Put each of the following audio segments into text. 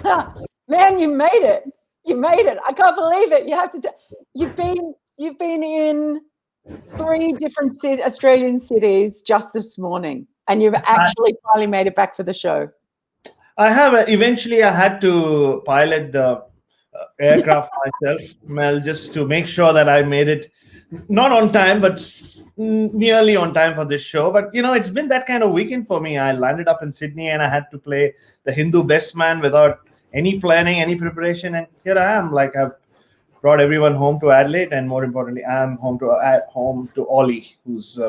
Man, you made it. You made it. I can't believe it. You have to. You've been in 3 different Australian cities just this morning, and you've actually finally made it back for the show. I have. Eventually, I had to pilot the aircraft myself, Mel, just to make sure that I made it not on time, but nearly on time for this show. But it's been that kind of weekend for me. I landed up in Sydney, and I had to play the Hindu best man without any planning, any preparation, and here I am. Like, I've brought everyone home to Adelaide, and more importantly, I'm home to Ollie, who's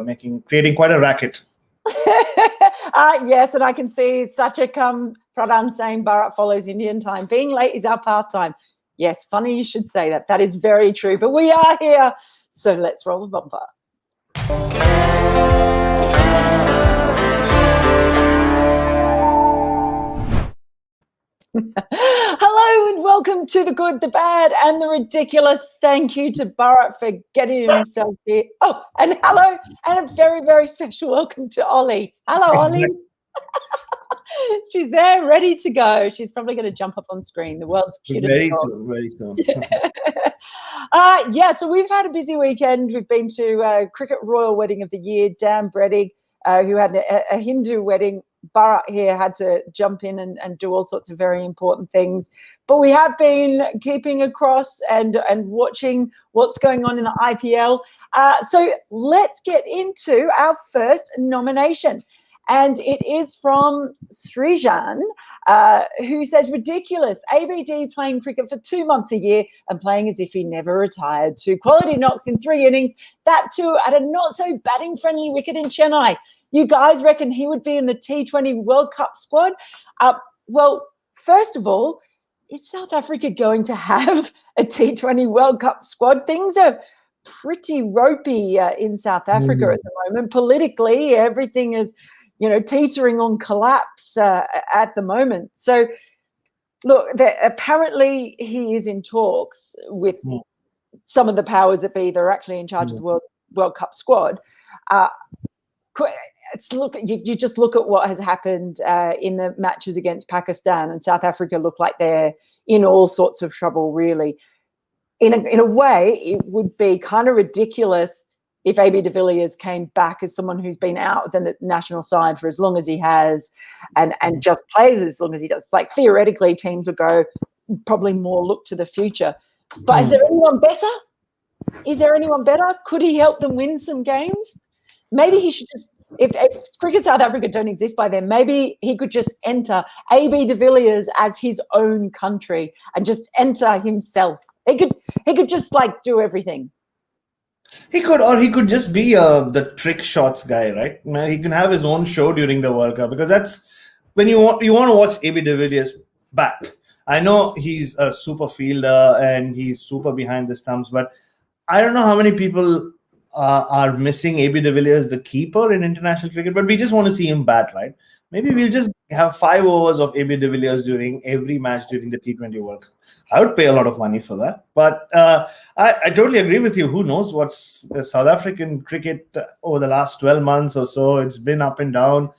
creating quite a racket. Yes, and I can see Sachakam Pradhan saying Bharat follows Indian time. Being late is our pastime. Yes, funny you should say that. That is very true. But we are here, so let's roll the bumper. Hello and welcome to the good, the bad, and the ridiculous. Thank you to Bharat for getting himself here. Oh, and hello, and a very, very special welcome to Ollie. Hello, Ollie. She's there, ready to go. She's probably going to jump up on screen. The world's cutest dog. Very soon. So we've had a busy weekend. We've been to Cricket Royal Wedding of the Year. Dan Bredig, who had a Hindu wedding. Bharat here had to jump in and do all sorts of very important things. But we have been keeping across and watching what's going on in the IPL. So let's get into our first nomination. And it is from Srijan, who says, ridiculous, ABD playing cricket for 2 months a year and playing as if he never retired. 2 quality knocks in 3 innings, that too at a not-so-batting-friendly wicket in Chennai. You guys reckon he would be in the T20 World Cup squad? Well, first of all, is South Africa going to have a T20 World Cup squad? Things are pretty ropey in South Africa at the moment. Politically, everything is teetering on collapse at the moment. So, look, apparently he is in talks with some of the powers that be. They're actually in charge of the World Cup squad. You just look at what has happened in the matches against Pakistan, and South Africa look like they're in all sorts of trouble, really. In a way, it would be kind of ridiculous if AB de Villiers came back as someone who's been out of the national side for as long as he has and just plays as long as he does. Like, theoretically, teams would go probably more look to the future. But is there anyone better? Is there anyone better? Could he help them win some games? Maybe he should just, if Cricket South Africa don't exist by then, maybe he could just enter AB de Villiers as his own country and just enter himself. He could just do everything. He could, or he could just be the trick shots guy, right? He can have his own show during the World Cup, because that's when you want to watch AB de Villiers bat. I know he's a super fielder and he's super behind the stumps, but I don't know how many people are missing AB de Villiers, the keeper in international cricket, but we just want to see him bat, right? Maybe we'll just have 5 overs of AB de Villiers during every match during the T20 World Cup. I would pay a lot of money for that. But I totally agree with you. Who knows what's South African cricket over the last 12 months or so? It's been up and down,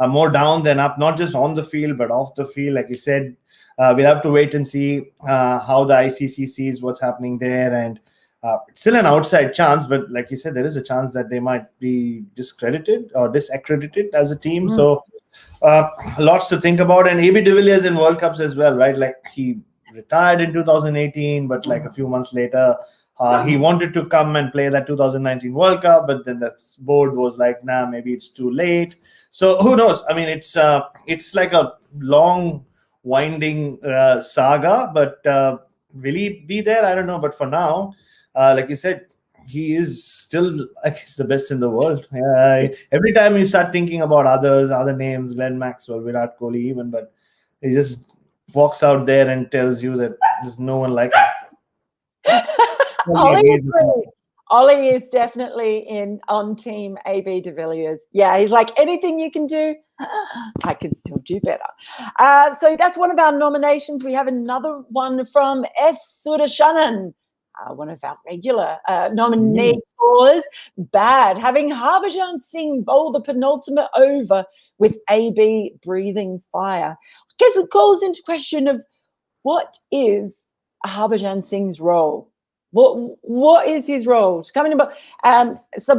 more down than up, not just on the field, but off the field. Like you said, we'll have to wait and see how the ICC sees what's happening there. And it's still an outside chance, but like you said, there is a chance that they might be discredited or disaccredited as a team. So lots to think about. And AB de Villiers in World Cups as well, right? Like, he retired in 2018, but like a few months later, he wanted to come and play that 2019 World Cup, but then the board was like, nah, maybe it's too late. So who knows? I mean, it's like a long, winding saga, but will he be there? I don't know. But for now, like you said, he is still, I guess, the best in the world. Every time you start thinking about other names, Glenn Maxwell, Virat Kohli even, but he just walks out there and tells you that there's no one like him. Ollie is definitely on team AB de Villiers. Yeah, he's like, anything you can do, I can still do better. So that's one of our nominations. We have another one from S. Sudashanan. One of our regular nominators, bad. Having Harbhajan Singh bowl the penultimate over with AB breathing fire. I guess it calls into question of what is Harbhajan Singh's role? What is his role? Some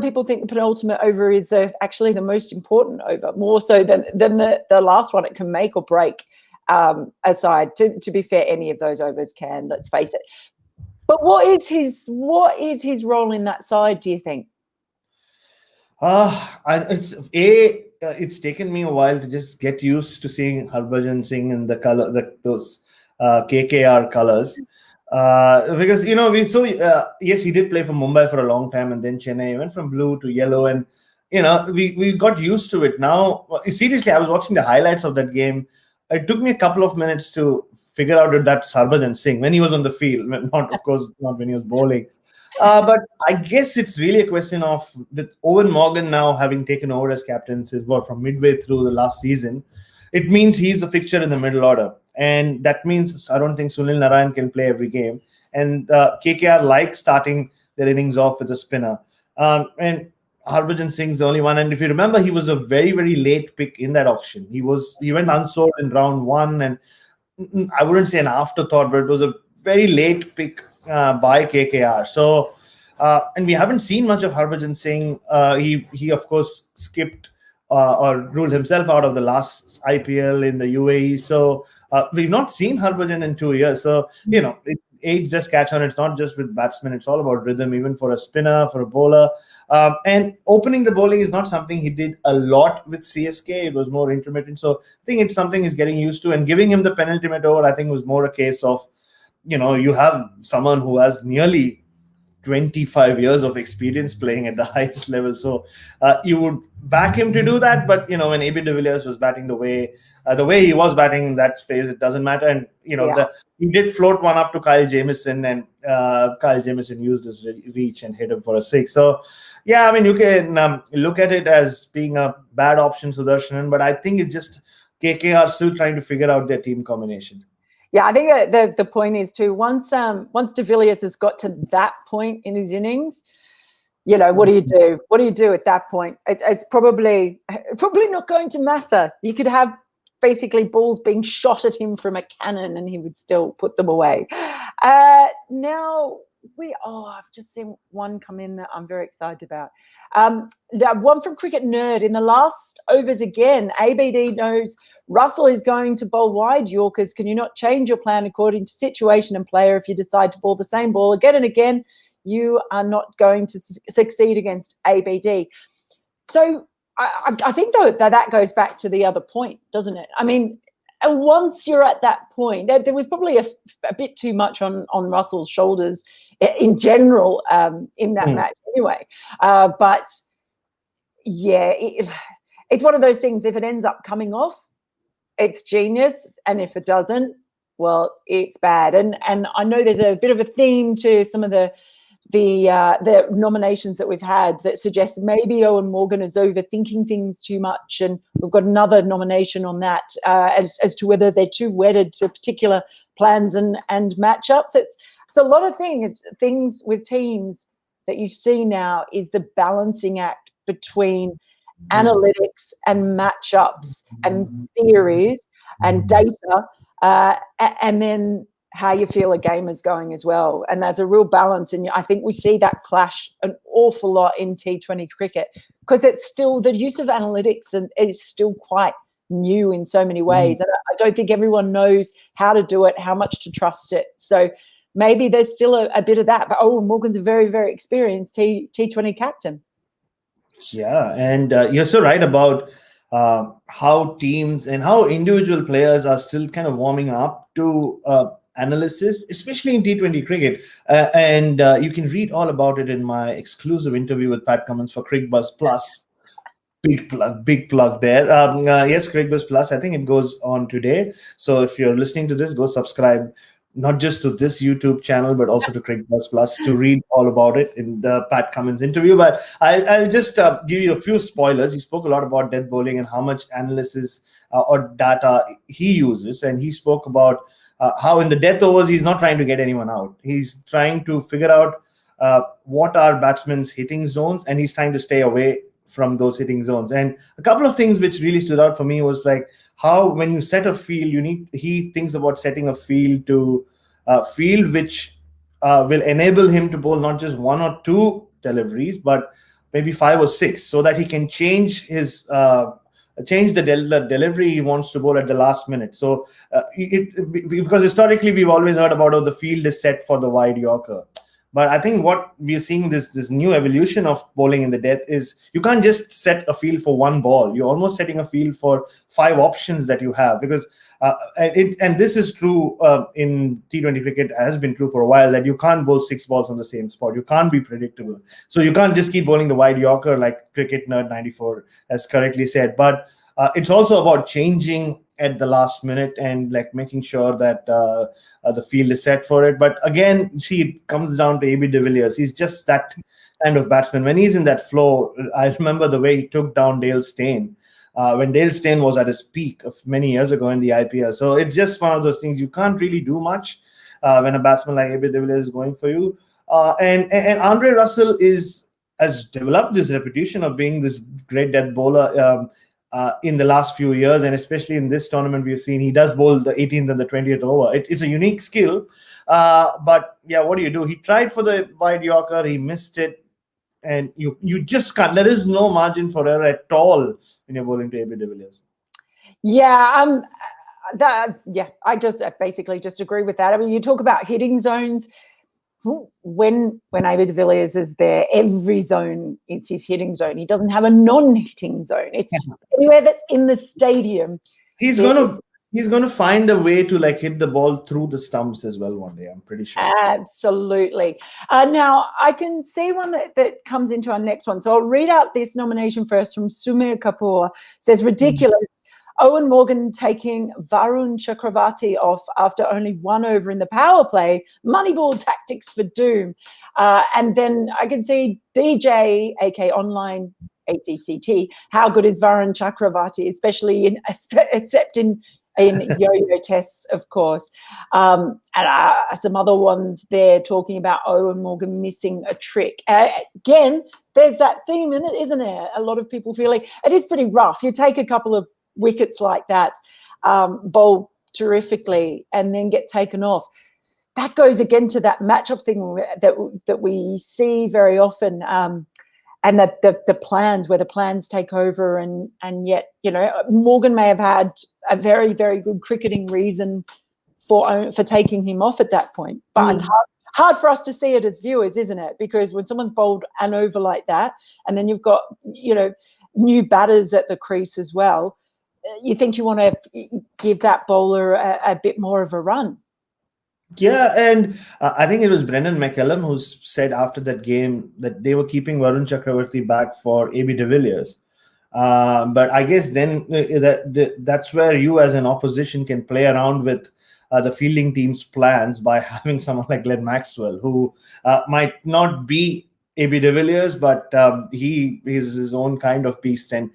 people think the penultimate over is actually the most important over, more so than the last one. It can make or break aside. To be fair, any of those overs can. Let's face it. But what is his role in that side? Do you think? It's taken me a while to just get used to seeing Harbhajan Singh in the color, those KKR colors. Because yes, he did play for Mumbai for a long time, and then Chennai. He went from blue to yellow, and we got used to it. Now, seriously, I was watching the highlights of that game. It took me a couple of minutes to figure out that that's Harbhajan Singh when he was on the field. Not, of course, not when he was bowling. But I guess it's really a question of, with Owen Morgan now having taken over as captain from midway through the last season, it means he's a fixture in the middle order. And that means I don't think Sunil Narayan can play every game. And KKR likes starting their innings off with a spinner. And Harbhajan Singh's the only one. And if you remember, he was a very, very late pick in that auction. He went unsold in round 1. And I wouldn't say an afterthought, but it was a very late pick by KKR. So, and we haven't seen much of Harbhajan Singh. He of course skipped or ruled himself out of the last IPL in the UAE. So we've not seen Harbhajan in 2 years. So, age just catch on. It's not just with batsmen. It's all about rhythm, even for a spinner, for a bowler. And opening the bowling is not something he did a lot with CSK. It was more intermittent. So I think it's something he's getting used to. And giving him the penultimate over, I think, was more a case of, you have someone who has nearly 25 years of experience playing at the highest level. So you would back him to do that. But, when AB de Villiers was batting the way he was batting in that phase, it doesn't matter. And, he did float one up to Kyle Jamieson, and Kyle Jamieson used his reach and hit him for a 6. So, yeah, I mean, you can look at it as being a bad option, Sudarshanan, but I think it's just KKR still trying to figure out their team combination. Yeah, I think the point is too, once de Villiers has got to that point in his innings, what do you do? What do you do at that point? It's probably not going to matter. You could have basically balls being shot at him from a cannon and he would still put them away. Now I've just seen one come in that I'm very excited about. One from Cricket Nerd. In the last overs again, ABD knows Russell is going to bowl wide Yorkers. Can you not change your plan according to situation and player? If you decide to bowl the same ball again and again, you are not going to succeed against ABD. So I think, though, that goes back to the other point, doesn't it? I mean, once you're at that point, there was probably a bit too much on Russell's shoulders in general in that match anyway. But, yeah, it's one of those things. If it ends up coming off, it's genius. And if it doesn't, well, it's bad. And I know there's a bit of a theme to some of the nominations that we've had that suggests maybe Owen Morgan is overthinking things too much, and we've got another nomination on that as to whether they're too wedded to particular plans and matchups. It's a lot of things with teams that you see now is the balancing act between analytics and matchups and theories and data, and then how you feel a game is going as well. And there's a real balance. And I think we see that clash an awful lot in T20 cricket because it's still, the use of analytics and is still quite new in so many ways. And I don't think everyone knows how to do it, how much to trust it. So maybe there's still a bit of that. But Owen Morgan's a very, very experienced T20 captain. Yeah, and you're so right about how teams and how individual players are still kind of warming up to analysis, especially in T20 cricket. And you can read all about it in my exclusive interview with Pat Cummins for Crickbuzz Plus. Big plug there. Yes, Crickbuzz Plus. I think it goes on today. So if you're listening to this, go subscribe, not just to this YouTube channel, but also to Crickbuzz Plus to read all about it in the Pat Cummins interview. But I'll just give you a few spoilers. He spoke a lot about death bowling and how much analysis or data he uses. And he spoke about how in the death overs, he's not trying to get anyone out. He's trying to figure out what are batsmen's hitting zones, and he's trying to stay away from those hitting zones. And a couple of things which really stood out for me was like how when you set a field, he thinks about setting a field to field which will enable him to bowl not just one or two deliveries, but maybe 5 or 6, so that he can change the delivery he wants to bowl at the last minute. So because historically we've always heard about how the field is set for the wide Yorker. But I think what we're seeing this new evolution of bowling in the death is you can't just set a field for one ball. You're almost setting a field for 5 options that you have, because and this is true in T20 cricket, has been true for a while, that you can't bowl 6 balls on the same spot. You can't be predictable. So you can't just keep bowling the wide Yorker like Cricket Nerd 94 has correctly said. But it's also about changing at the last minute and like making sure that the field is set for it. But again, see, it comes down to AB de Villiers. He's just that kind of batsman. When he's in that flow, I remember the way he took down Dale Steyn when Dale Steyn was at his peak of many years ago in the IPL. So it's just one of those things. You can't really do much when a batsman like AB de Villiers is going for you. And Andre Russell has developed this reputation of being this great death bowler in the last few years, and especially in this tournament, we've seen he does bowl the 18th and the 20th over. It's a unique skill, but yeah, what do? He tried for the wide Yorker, he missed it, and you just can't. There is no margin for error at all when you're bowling to AB de Villiers. Yeah, I just basically just agree with that. I mean, you talk about hitting zones. When AB de Villiers is there, every zone is his hitting zone. He doesn't have a non-hitting zone. It's anywhere that's in the stadium. He's gonna find a way to like hit the ball through the stumps as well one day, I'm pretty sure. Absolutely. Now I can see one that comes into our next one. So I'll read out this nomination first from Sumir Kapoor. It says, ridiculous. Owen Morgan taking Varun Chakravarti off after only 1 over in the power play. Moneyball tactics for doom. And then I can see DJ, AK Online, ACCT. How good is Varun Chakravarti, especially except in yo-yo tests, of course. And some other ones there talking about Owen Morgan missing a trick. Again, there's that theme in it, isn't there? A lot of people feeling it is pretty rough. You take a couple of wickets like that, bowl terrifically, and then get taken off. That goes again to that matchup thing that we see very often, and the plans, where the plans take over, and yet, you know, Morgan may have had a very, very good cricketing reason for taking him off at that point, but it's hard for us to see it as viewers, isn't it? Because when someone's bowled an over like that, and then you've got, you know, new batters at the crease as well, you think you want to give that bowler a bit more of a run. Yeah, and I think it was Brendan McCallum who said after that game that they were keeping Varun Chakravarti back for AB de Villiers. But I guess then that's where you as an opposition can play around with the fielding team's plans by having someone like Glenn Maxwell, who might not be AB de Villiers, but he is his own kind of beast. And,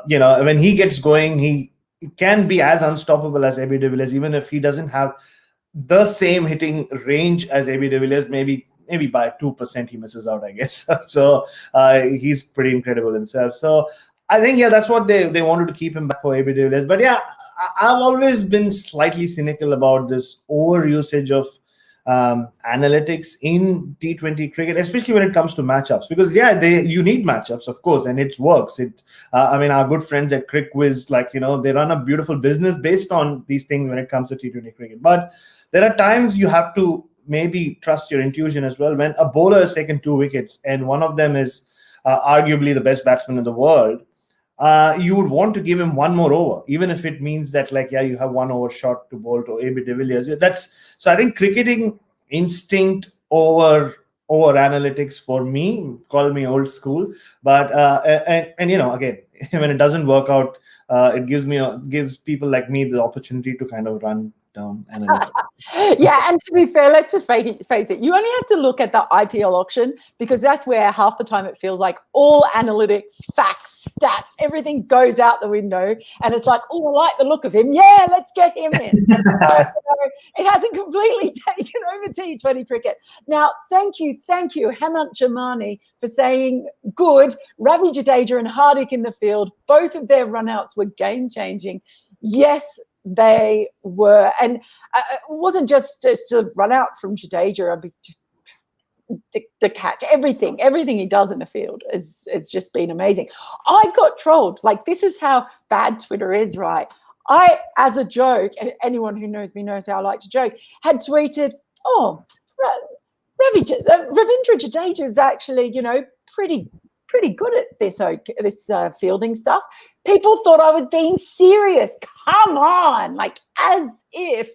you know, when he gets going, he can be as unstoppable as AB de Villiers, even if he doesn't have the same hitting range as AB de Villiers. Maybe by 2% he misses out, I guess. So he's pretty incredible himself. So I think, yeah, that's what they wanted to keep him back for AB de Villiers. But yeah, I've always been slightly cynical about this over usage of analytics in T20 cricket, especially when it comes to matchups, because you need matchups, of course, and it works. I mean, our good friends at CricWiz, like, you know, they run a beautiful business based on these things when it comes to T20 cricket. But there are times you have to maybe trust your intuition as well. When a bowler has taken 2 wickets and one of them is arguably the best batsman in the world, you would want to give him one more over, even if it means that, like, you have 1 over shot to bowl to AB de Villiers. So I think cricketing instinct over analytics for me. Call me old school, but and you know, again, when it doesn't work out, it gives people like me the opportunity to kind of run analytics. Yeah, and to be fair, let's just face it. You only have to look at the IPL auction because that's where half the time it feels like all analytics, facts, stats, everything goes out the window. And it's like, oh, I like the look of him. Yeah, let's get him in. It hasn't completely taken over T20 cricket. Now, thank you, Hemant Jamani, for saying good. Ravi Jadeja and Hardik in the field, both of their runouts were game-changing. Yes, they were. And it wasn't just a run out from Jadeja. I mean, just the catch, everything he does in the field is just been amazing. I got trolled. Like, this is how bad Twitter is, right? I, as a joke, and anyone who knows me knows how I like to joke, had tweeted, oh, Ravindra Jadeja is actually, pretty good at this fielding stuff. People thought I was being serious. Come on, like as if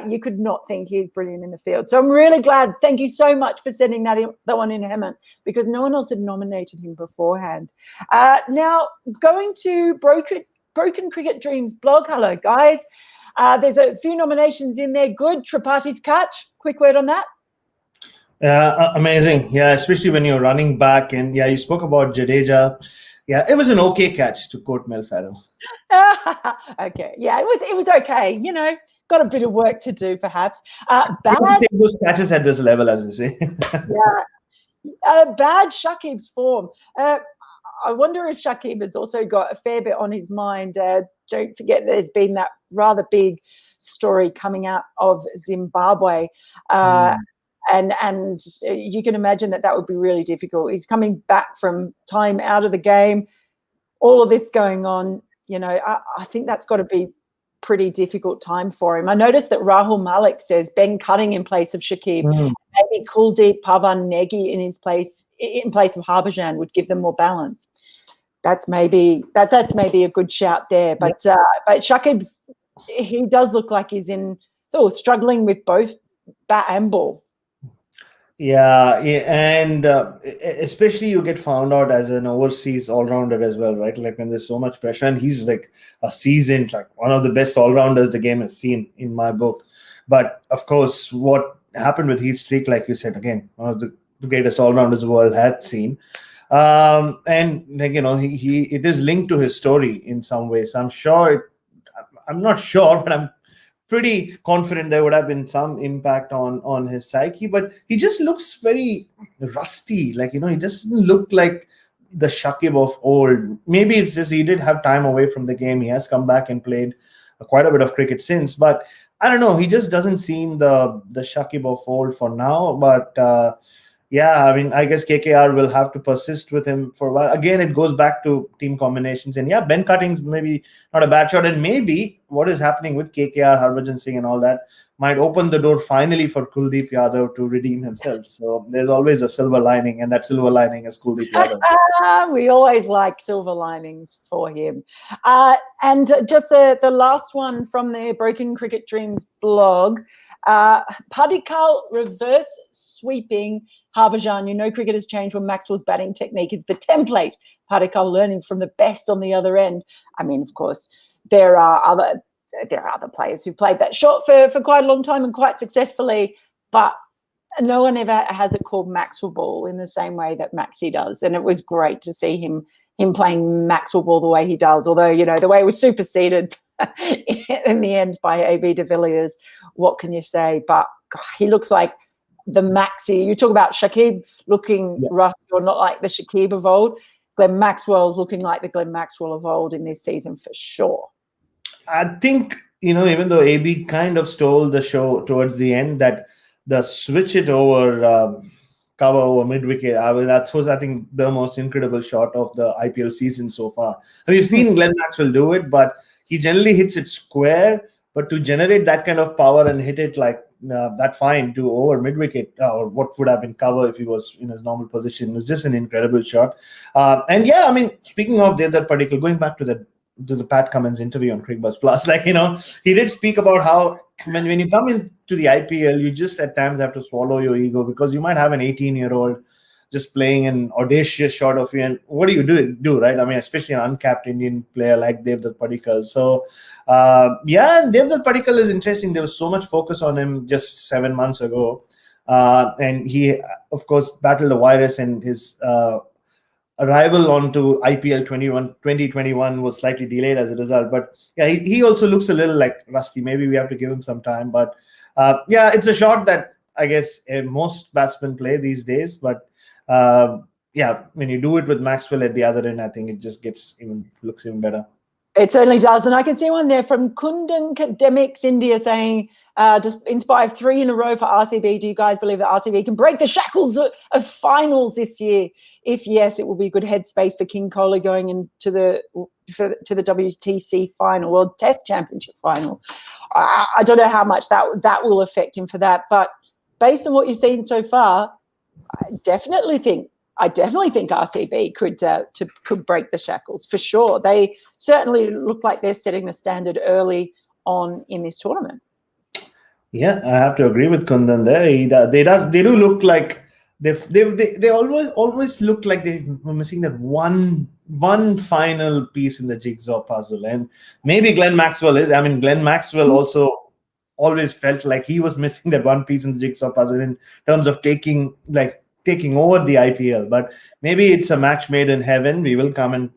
you could not think he's brilliant in the field. So I'm really glad. Thank you so much for sending that one in, Hemant, because no one else had nominated him beforehand. Now, going to Broken Cricket Dreams blog. Hello, guys. There's a few nominations in there. Good. Tripathi's catch. Quick word on that. Amazing. Yeah, especially when you're running back. And yeah, you spoke about Jadeja. Yeah, it was an okay catch, to quote Mel Farrell. Okay. Yeah, it was okay. Got a bit of work to do, perhaps. Bad. Take those catches at this level, as I say. Yeah. Bad Shakib's form. I wonder if Shakib has also got a fair bit on his mind. Don't forget there's been that rather big story coming out of Zimbabwe. And you can imagine that would be really difficult. He's coming back from time out of the game, all of this going on. I think that's got to be pretty difficult time for him. I noticed that Rahul Malik says Ben Cutting in place of Shakib, maybe Kuldeep Pavan Negi in place of Harbhajan would give them more balance. That's maybe a good shout there. But Shakib's, he does look like he's struggling with both bat and ball. Yeah, and especially you get found out as an overseas all-rounder as well, right? Like when there's so much pressure, and he's like a seasoned, like one of the best all-rounders the game has seen in my book. But of course, what happened with Heat Streak, like you said, again, one of the greatest all-rounders the world had seen. And like, it is linked to his story in some ways. I'm not sure, but I'm pretty confident there would have been some impact on his psyche, but he just looks very rusty. Like, he doesn't look like the Shakib of old. Maybe it's just he did have time away from the game. He has come back and played quite a bit of cricket since, but I don't know. He just doesn't seem the Shakib of old for now. But yeah, I mean, I guess KKR will have to persist with him for a while. Again, it goes back to team combinations. And yeah, Ben Cutting's maybe not a bad shot. And maybe what is happening with KKR, Harbhajan Singh and all that might open the door finally for Kuldeep Yadav to redeem himself. So there's always a silver lining, and that silver lining is Kuldeep Yadav. We always like silver linings for him. And just the last one from the Broken Cricket Dreams blog, Padikkal reverse sweeping Harbhajan. Cricket has changed when Maxwell's batting technique is the template. Padikkal learning from the best on the other end. I mean, of course, there are other players who played that shot for quite a long time and quite successfully, but no one ever has it called Maxwell ball in the same way that Maxi does. And it was great to see him playing Maxwell ball the way he does, although, the way it was superseded in the end by ABDV Villiers. What can you say? But God, he looks like the Maxi. You talk about Shakib looking rusty or not like the Shakib of old. Glenn Maxwell's looking like the Glenn Maxwell of old in this season for sure. I think, even though AB kind of stole the show towards the end, that the switch it over, cover over mid-wicket, that was, I think, the most incredible shot of the IPL season so far. We've seen Glenn Maxwell do it, but he generally hits it square. But to generate that kind of power and hit it like that fine to over mid-wicket, or what would have been cover if he was in his normal position, was just an incredible shot. And yeah, I mean, speaking of the other particular, going back to the Pat Cummins interview on Crickbuzz Plus, he did speak about how when you come into the IPL, you just at times have to swallow your ego, because you might have an 18-year-old just playing an audacious shot of you. And what do you do, right? I mean, especially an uncapped Indian player like Devdutt Padikkal. So, and Devdutt Padikkal is interesting. There was so much focus on him just 7 months ago. And he, of course, battled the virus, and his arrival onto IPL 2021 was slightly delayed as a result. But yeah, he also looks a little like rusty. Maybe we have to give him some time. But it's a shot that I guess most batsmen play these days. But when you do it with Maxwell at the other end, I think it just looks even better. It certainly does. And I can see one there from Kundan Academics India saying, just inspire 3 in a row for RCB. Do you guys believe that RCB can break the shackles of finals this year? If yes, it will be a good headspace for King Kohli going into the WTC final, World Test Championship final. I don't know how much that will affect him for that. But based on what you've seen so far, I definitely think RCB could break the shackles for sure. They certainly look like they're setting the standard early on in this tournament. Yeah, I have to agree with Kundan there. They do look like they always look like they were missing that one final piece in the jigsaw puzzle. And maybe Glenn Maxwell is. I mean, Glenn Maxwell also always felt like he was missing that one piece in the jigsaw puzzle in terms of taking over the IPL. But maybe it's a match made in heaven. We will come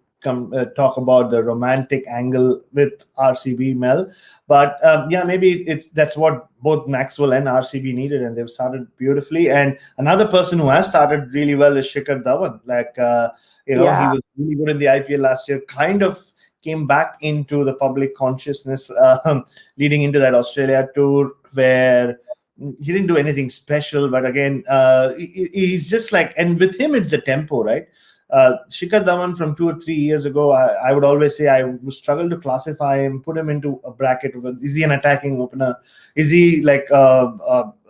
talk about the romantic angle with RCB, Mel. But maybe that's what both Maxwell and RCB needed, and they've started beautifully. And another person who has started really well is Shikhar Dhawan. He was really good in the IPL last year, kind of came back into the public consciousness leading into that Australia tour, where he didn't do anything special, but again, he's just like, and with him, it's the tempo, right? Shikhar Dhawan from 2 or 3 years ago, I would always say I would struggle to classify him, put him into a bracket. Is he an attacking opener? Is he like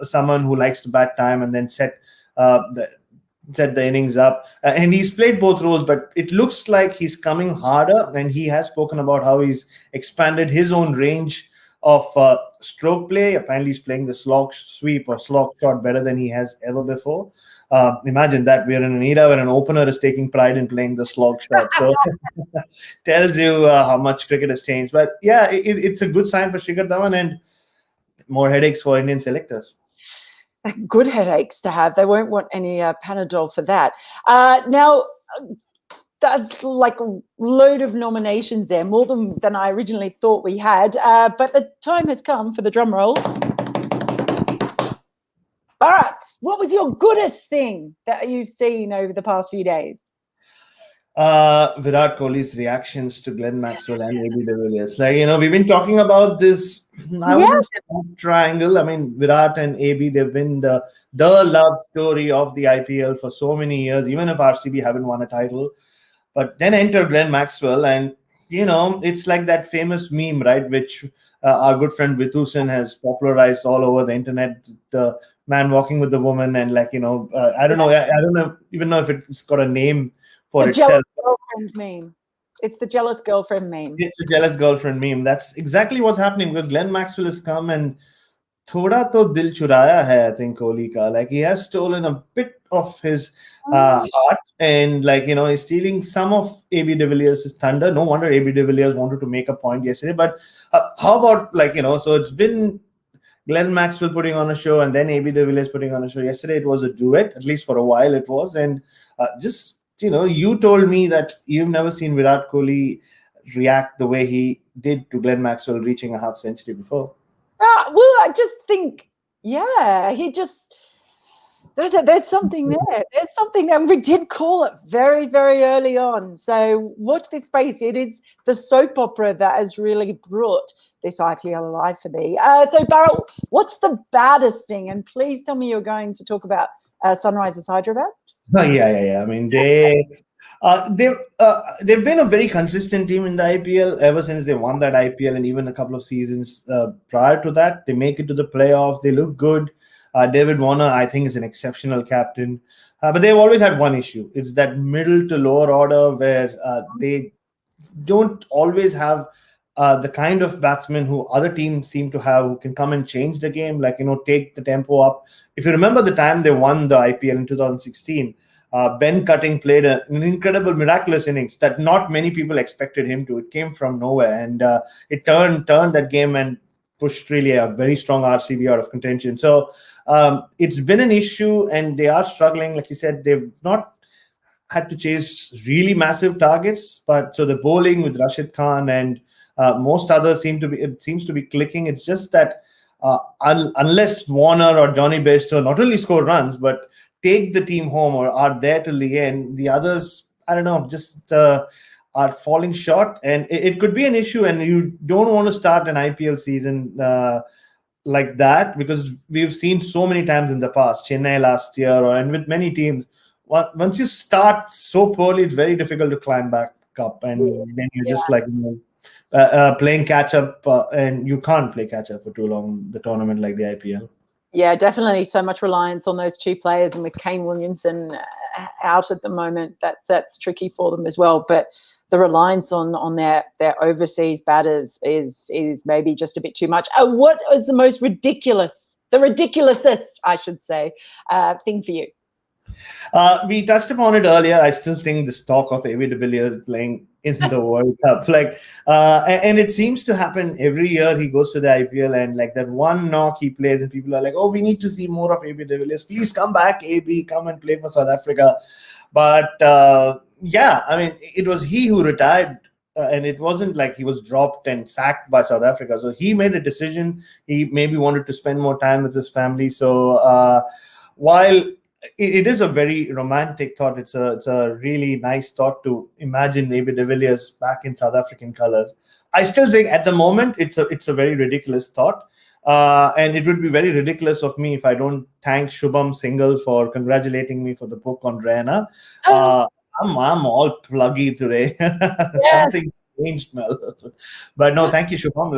someone who likes to bat time and then set the innings up? And he's played both roles, but it looks like he's coming harder, and he has spoken about how he's expanded his own range of stroke play. Apparently he's playing the slog sweep or slog shot better than he has ever before. Imagine that. We're in an era where an opener is taking pride in playing the slog shot. So tells you how much cricket has changed. But yeah, it's a good sign for Shikhar Dhawan, and more headaches for Indian selectors. Good headaches to have. They won't want any Panadol for that. Now, that's like a load of nominations there, more than I originally thought we had. But the time has come for the drum roll. Bharat, what was your goodest thing that you've seen over the past few days? Virat Kohli's reactions to Glenn Maxwell and AB de Villiers. We've been talking about this, I wouldn't say triangle. I mean, Virat and AB, they've been the love story of the IPL for so many years, even if RCB haven't won a title. But then enter Glenn Maxwell, and it's like that famous meme, right, which our good friend Vitusen has popularized all over the internet. The man walking with the woman, and I don't know if it's got a name for itself. Jealous girlfriend meme. It's the jealous girlfriend meme. It's the jealous girlfriend meme. That's exactly what's happening, because Glenn Maxwell has come and thoda to dil churaya hai, I think, Kohli ka. He has stolen a bit of his heart, and he's stealing some of AB de Villiers' thunder. No wonder AB de Villiers wanted to make a point yesterday. But how about so it's been Glenn Maxwell putting on a show, and then AB de Villiers putting on a show. Yesterday it was a duet, at least for a while it was. And you told me that you've never seen Virat Kohli react the way he did to Glenn Maxwell reaching a half century before. I just think, he just, there's something there. There's something there. We did call it very, very early on. So watch this space. It is the soap opera that has really brought this IPL alive for me. So Farrell, what's the baddest thing? And please tell me you're going to talk about Sunrisers Hyderabad. Yeah. I mean, they've been a very consistent team in the IPL ever since they won that IPL, and even a couple of seasons prior to that. They make it to the playoffs. They look good. David Warner, I think, is an exceptional captain. But they've always had one issue. It's that middle to lower order where they don't always have the kind of batsmen who other teams seem to have, who can come and change the game, take the tempo up. If you remember the time they won the IPL in 2016, Ben Cutting played an incredible, miraculous innings that not many people expected him to. It came from nowhere, and it turned that game and pushed really a very strong RCB out of contention. So it's been an issue, and they are struggling. Like you said, they've not had to chase really massive targets, but so the bowling with Rashid Khan and most others seems to be clicking. It's just that unless Warner or Johnny Bairstow not only score runs but take the team home or are there till the end, the others, I don't know, just are falling short, and it could be an issue. And you don't want to start an IPL season like that, because we've seen so many times in the past, Chennai last year, and with many teams, once you start so poorly, it's very difficult to climb back up, and then you're just like playing catch up, and you can't play catch up for too long, the tournament like the IPL. Yeah, definitely so much reliance on those two players, and with Kane Williamson out at the moment, that's tricky for them as well. But the reliance on their overseas batters is maybe just a bit too much. What is the most ridiculousest, I should say, thing for you? We touched upon it earlier. I still think the stock of ABDV Villiers playing in the World Cup, and it seems to happen every year. He goes to the IPL, and like that one knock he plays, and people are like, "Oh, we need to see more of ABDV Villiers. Please come back, AB, come and play for South Africa." But yeah, I mean, it was he who retired. And it wasn't like he was dropped and sacked by South Africa. So he made a decision. He maybe wanted to spend more time with his family. So while it is a very romantic thought, it's a really nice thought to imagine maybe de Villiers back in South African colors. I still think at the moment it's a very ridiculous thought. And it would be very ridiculous of me if I don't thank Shubham Singhal for congratulating me for the book on Rayana. I'm all pluggy today. Something's changed, Mel. But no, thank you, Shubham.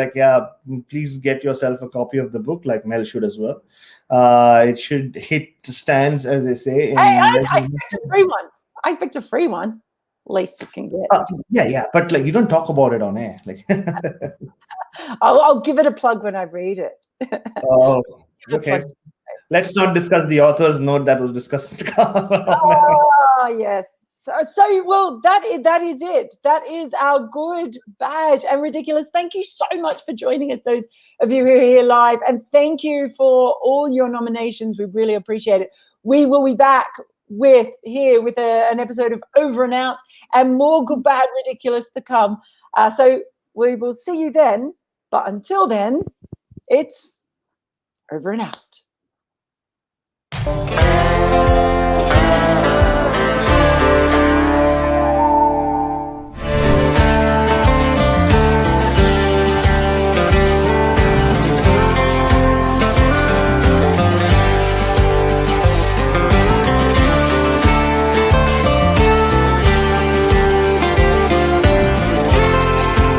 Please get yourself a copy of the book, like Mel should as well. It should hit stands, as they say. I picked a free one. I picked a free one. Least you can get. Yeah. But you don't talk about it on air. I'll give it a plug when I read it. Oh, okay. Let's not discuss the author's note that was discussed. Oh, yes. So well, that is it. That is our good, bad, and ridiculous. Thank you so much for joining us, those of you who are here live, and thank you for all your nominations. We really appreciate it. We will be back with an episode of Over and Out, and more good, bad, ridiculous to come. So we will see you then. But until then, it's over and out.